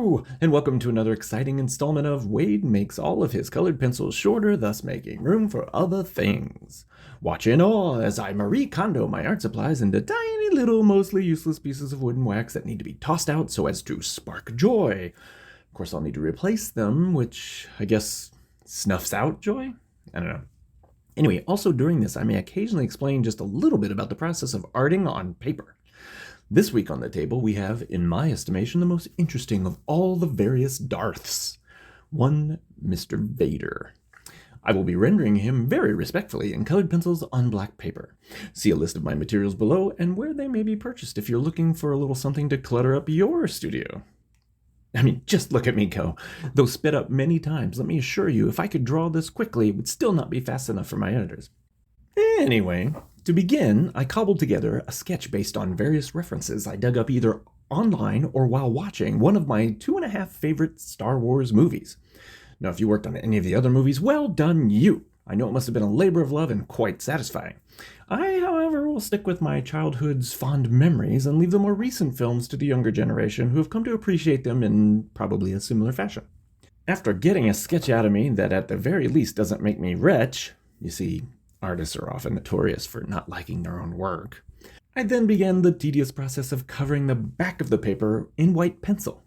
Hello, and welcome to another exciting installment of Wade Makes All of His Colored Pencils Shorter, thus making room for other things. Watch in awe as I Marie Kondo my art supplies into tiny little, mostly useless pieces of wood and wax that need to be tossed out so as to spark joy. Of course, I'll need to replace them, which I guess snuffs out joy? I don't know. Anyway, also during this, I may occasionally explain just a little bit about the process of arting on paper. This week on the table, we have, in my estimation, the most interesting of all the various Darths. One Mr. Vader. I will be rendering him very respectfully in colored pencils on black paper. See a list of my materials below and where they may be purchased if you're looking for a little something to clutter up your studio. I mean, just look at me go. Though sped up many times, let me assure you, if I could draw this quickly, it would still not be fast enough for my editors. Anyway, to begin, I cobbled together a sketch based on various references I dug up either online or while watching one of my 2.5 favorite Star Wars movies. Now, if you worked on any of the other movies, well done you! I know it must have been a labor of love and quite satisfying. I, however, will stick with my childhood's fond memories and leave the more recent films to the younger generation who have come to appreciate them in probably a similar fashion. After getting a sketch out of me that at the very least doesn't make me rich, you see, artists are often notorious for not liking their own work, I then began the tedious process of covering the back of the paper in white pencil.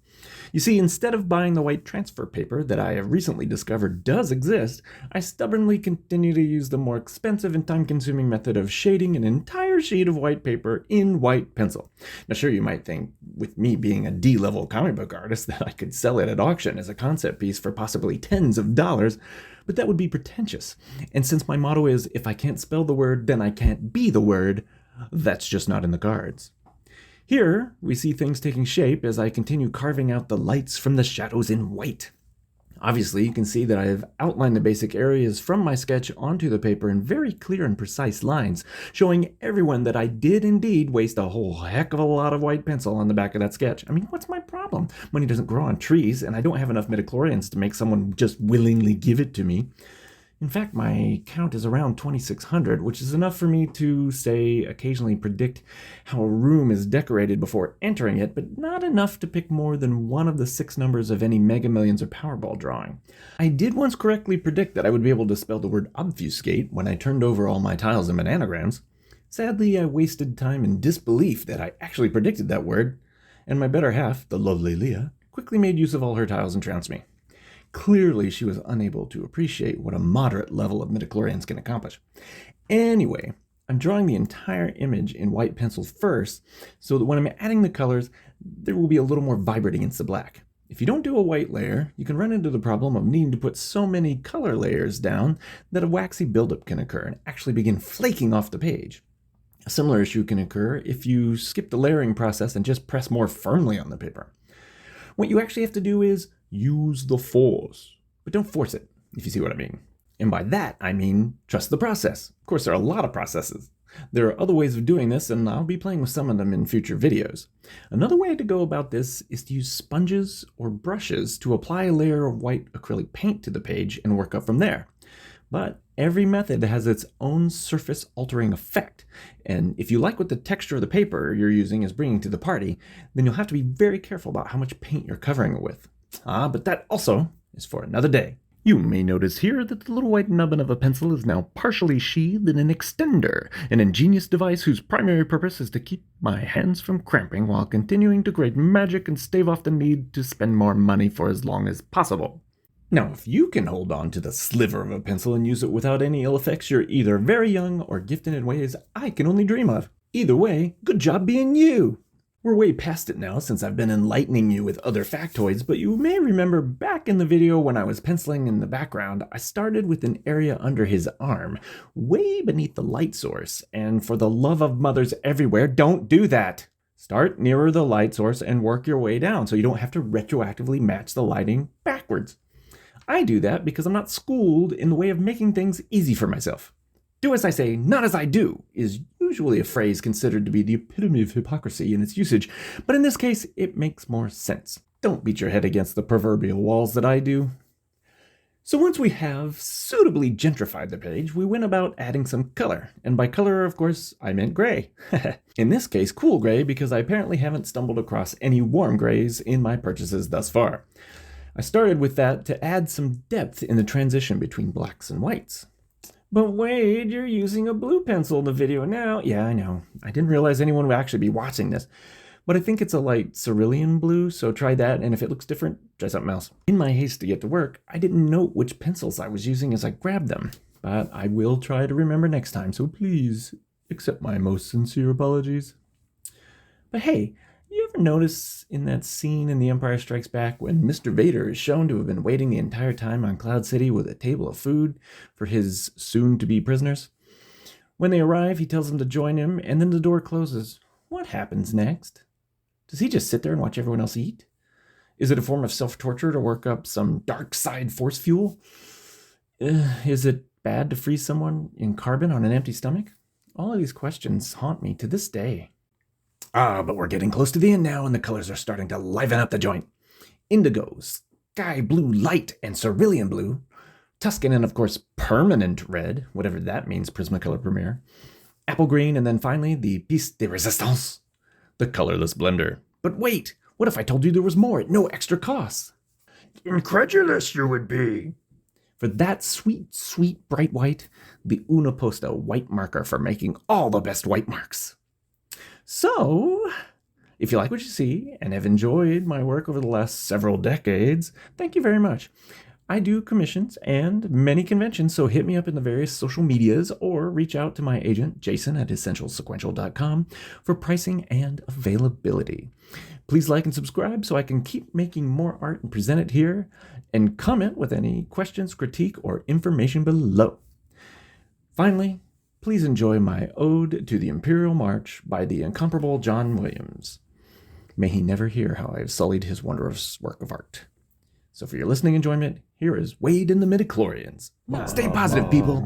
You see, instead of buying the white transfer paper that I have recently discovered does exist, I stubbornly continue to use the more expensive and time-consuming method of shading an entire sheet of white paper in white pencil. Now sure, you might think, with me being a D-level comic book artist, that I could sell it at auction as a concept piece for possibly tens of dollars, but that would be pretentious. And since my motto is, if I can't spell the word, then I can't be the word, that's just not in the cards. Here, we see things taking shape as I continue carving out the lights from the shadows in white. Obviously, you can see that I have outlined the basic areas from my sketch onto the paper in very clear and precise lines, showing everyone that I did indeed waste a whole heck of a lot of white pencil on the back of that sketch. I mean, what's my problem? Money doesn't grow on trees, and I don't have enough midichlorians to make someone just willingly give it to me. In fact, my count is around 2,600, which is enough for me to, say, occasionally predict how a room is decorated before entering it, but not enough to pick more than one of the 6 numbers of any Mega Millions or Powerball drawing. I did once correctly predict that I would be able to spell the word obfuscate when I turned over all my tiles and bananagrams. Sadly, I wasted time in disbelief that I actually predicted that word, and my better half, the lovely Leah, quickly made use of all her tiles and trounced me. Clearly, she was unable to appreciate what a moderate level of midichlorians can accomplish. Anyway, I'm drawing the entire image in white pencil first, so that when I'm adding the colors, there will be a little more vibrant against the black. If you don't do a white layer, you can run into the problem of needing to put so many color layers down that a waxy buildup can occur and actually begin flaking off the page. A similar issue can occur if you skip the layering process and just press more firmly on the paper. What you actually have to do is use the force, but don't force it, if you see what I mean. And by that, I mean trust the process. Of course, there are a lot of processes. There are other ways of doing this, and I'll be playing with some of them in future videos. Another way to go about this is to use sponges or brushes to apply a layer of white acrylic paint to the page and work up from there. But every method has its own surface-altering effect, and if you like what the texture of the paper you're using is bringing to the party, then you'll have to be very careful about how much paint you're covering it with. But that also is for another day. You may notice here that the little white nubbin of a pencil is now partially sheathed in an extender, an ingenious device whose primary purpose is to keep my hands from cramping while continuing to create magic and stave off the need to spend more money for as long as possible. Now, if you can hold on to the sliver of a pencil and use it without any ill effects, you're either very young or gifted in ways I can only dream of. Either way, good job being you! We're way past it now since I've been enlightening you with other factoids, but you may remember back in the video when I was penciling in the background, I started with an area under his arm, way beneath the light source, and for the love of mothers everywhere, don't do that! Start nearer the light source and work your way down so you don't have to retroactively match the lighting backwards. I do that because I'm not schooled in the way of making things easy for myself. Do as I say, not as I do, is usually a phrase considered to be the epitome of hypocrisy in its usage, but in this case, it makes more sense. Don't beat your head against the proverbial walls that I do. So once we have suitably gentrified the page, we went about adding some color. And by color, of course, I meant gray. In this case, cool gray, because I apparently haven't stumbled across any warm grays in my purchases thus far. I started with that to add some depth in the transition between blacks and whites. But Wade, you're using a blue pencil in the video now. Yeah, I know. I didn't realize anyone would actually be watching this. But I think it's a light cerulean blue, so try that, and if it looks different, try something else. In my haste to get to work, I didn't note which pencils I was using as I grabbed them, but I will try to remember next time, so please accept my most sincere apologies. But hey, you ever notice in that scene in The Empire Strikes Back when Mr. Vader is shown to have been waiting the entire time on Cloud City with a table of food for his soon-to-be prisoners? When they arrive, he tells them to join him, and then the door closes. What happens next? Does he just sit there and watch everyone else eat? Is it a form of self-torture to work up some dark side force fuel? Is it bad to freeze someone in carbon on an empty stomach? All of these questions haunt me to this day. But we're getting close to the end now, and the colors are starting to liven up the joint. Indigo, sky blue light, and cerulean blue. Tuscan and, of course, permanent red, whatever that means, Prismacolor Premiere. Apple green, and then finally, the piece de resistance, the colorless blender. But wait, what if I told you there was more at no extra cost? Incredulous you would be. For that sweet, sweet bright white, the Unaposta white marker for making all the best white marks. So, if you like what you see and have enjoyed my work over the last several decades, thank you very much. I do commissions and many conventions, so hit me up in the various social medias or reach out to my agent, Jason at essentialsequential.com for pricing and availability. Please like and subscribe so I can keep making more art and present it here, and comment with any questions, critique, or information below. Finally, please enjoy my Ode to the Imperial March by the incomparable John Williams. May he never hear how I have sullied his wondrous work of art. So for your listening enjoyment, here is Wade and the Midichlorians. Stay positive, people.